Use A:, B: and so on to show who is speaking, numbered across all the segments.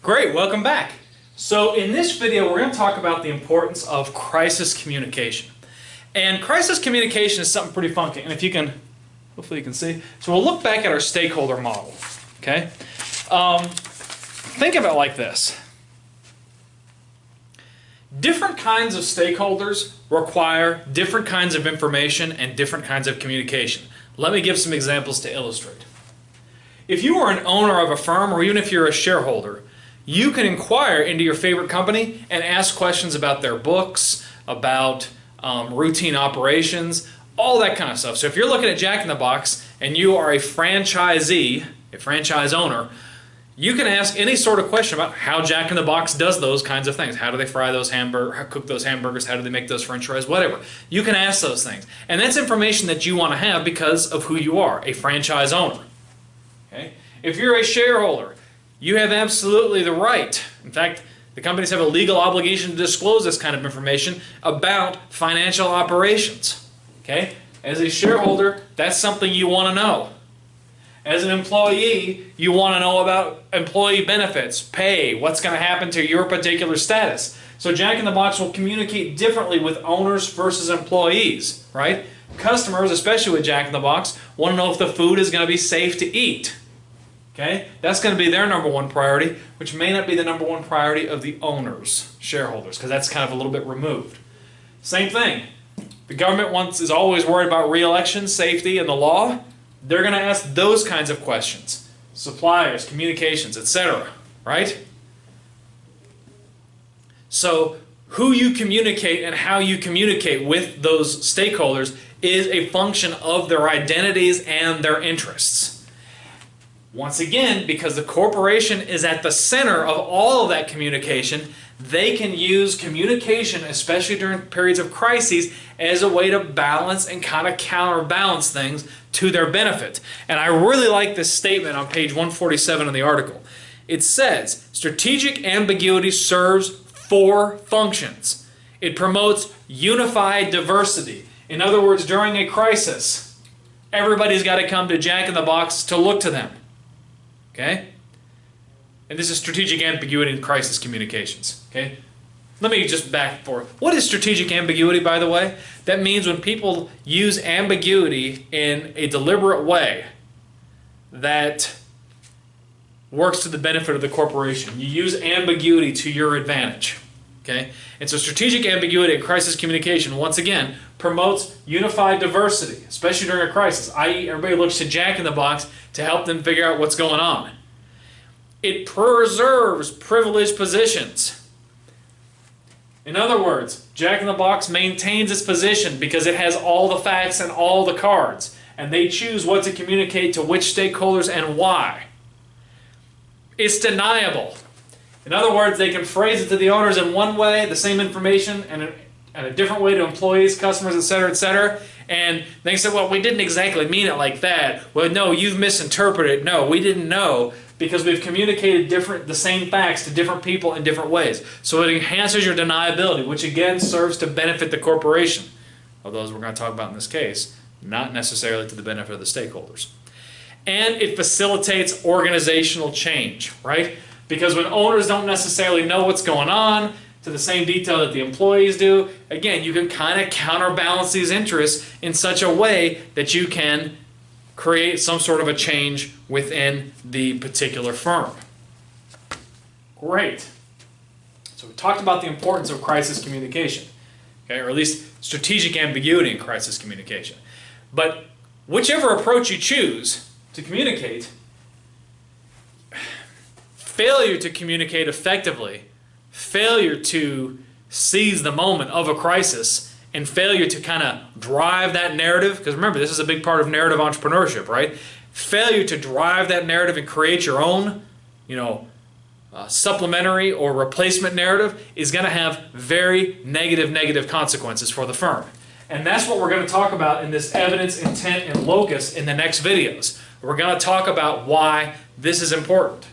A: Great, welcome back. So in this video we're going to talk about the importance of crisis communication. And crisis communication is something pretty funky, and if you can, hopefully you can see. So we'll look back at our stakeholder model, okay? Think of it like this. Different kinds of stakeholders require different kinds of information and different kinds of communication. Let me give some examples to illustrate. If you are an owner of a firm, or even if you're a shareholder, you can inquire into your favorite company and ask questions about their books, about routine operations, all that kind of stuff. So if you're looking at Jack in the Box and you are a franchisee, a franchise owner, you can ask any sort of question about how Jack in the Box does those kinds of things. How do they fry those hamburgers, cook those hamburgers, how do they make those french fries, whatever. You can ask those things. And that's information that you want to have because of who you are, a franchise owner. Okay? If you're a shareholder, you have absolutely the right. In fact, the companies have a legal obligation to disclose this kind of information about financial operations. Okay? As a shareholder, that's something you want to know. As an employee, you want to know about employee benefits, pay, what's going to happen to your particular status. So Jack in the Box will communicate differently with owners versus employees, right? Customers, especially with Jack in the Box, want to know if the food is going to be safe to eat. Okay? That's going to be their number one priority, which may not be the number one priority of the owners, shareholders, because that's kind of a little bit removed. Same thing. The government is always worried about re-election, safety, and the law. They're going to ask those kinds of questions. Suppliers, communications, etc. Right? So who you communicate and how you communicate with those stakeholders is a function of their identities and their interests. Once again, because the corporation is at the center of all of that communication, they can use communication, especially during periods of crises, as a way to balance and kind of counterbalance things to their benefit. And I really like this statement on page 147 of the article. It says, strategic ambiguity serves four functions. It promotes unified diversity. In other words, during a crisis, everybody's got to come to Jack in the Box to look to them. Okay? And this is strategic ambiguity in crisis communications. Okay? Let me just back forward. What is strategic ambiguity, by the way? That means when people use ambiguity in a deliberate way that works to the benefit of the corporation. You use ambiguity to your advantage. Okay? And so strategic ambiguity in crisis communication, once again, promotes unified diversity, especially during a crisis, i.e. everybody looks to Jack in the Box to help them figure out what's going on. It preserves privileged positions. In other words, Jack in the Box maintains its position because it has all the facts and all the cards, and they choose what to communicate to which stakeholders and why. It's deniable. In other words, they can phrase it to the owners in one way, the same information, and a different way to employees, customers, etc., and they say, well, we didn't exactly mean it like that. Well, no, you've misinterpreted. No, we didn't know because we've communicated the same facts to different people in different ways. So it enhances your deniability, which again serves to benefit the corporation, although as we're going to talk about in this case, not necessarily to the benefit of the stakeholders. And it facilitates organizational change, right? Because when owners don't necessarily know what's going on to the same detail that the employees do, again, you can kind of counterbalance these interests in such a way that you can create some sort of a change within the particular firm. Great. So we talked about the importance of crisis communication, okay, or at least strategic ambiguity in crisis communication. But whichever approach you choose to communicate, failure to communicate effectively, failure to seize the moment of a crisis, and failure to kind of drive that narrative, because remember, this is a big part of narrative entrepreneurship, right? Failure to drive that narrative and create your own, supplementary or replacement narrative is going to have very negative consequences for the firm. And that's what we're going to talk about in this evidence, intent, and locus in the next videos. We're going to talk about why this is important.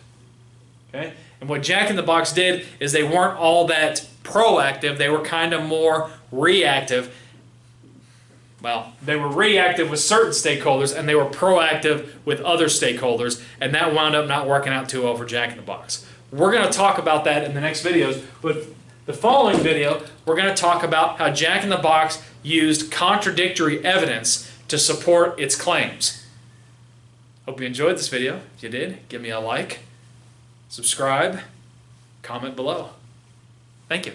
A: Okay? And what Jack in the Box did is they weren't all that proactive, they were kind of more reactive. Well, they were reactive with certain stakeholders and they were proactive with other stakeholders, and that wound up not working out too well for Jack in the Box. We're going to talk about that in the next videos, but the following video, we're going to talk about how Jack in the Box used contradictory evidence to support its claims. Hope you enjoyed this video. If you did, give me a like, subscribe, comment below. Thank you.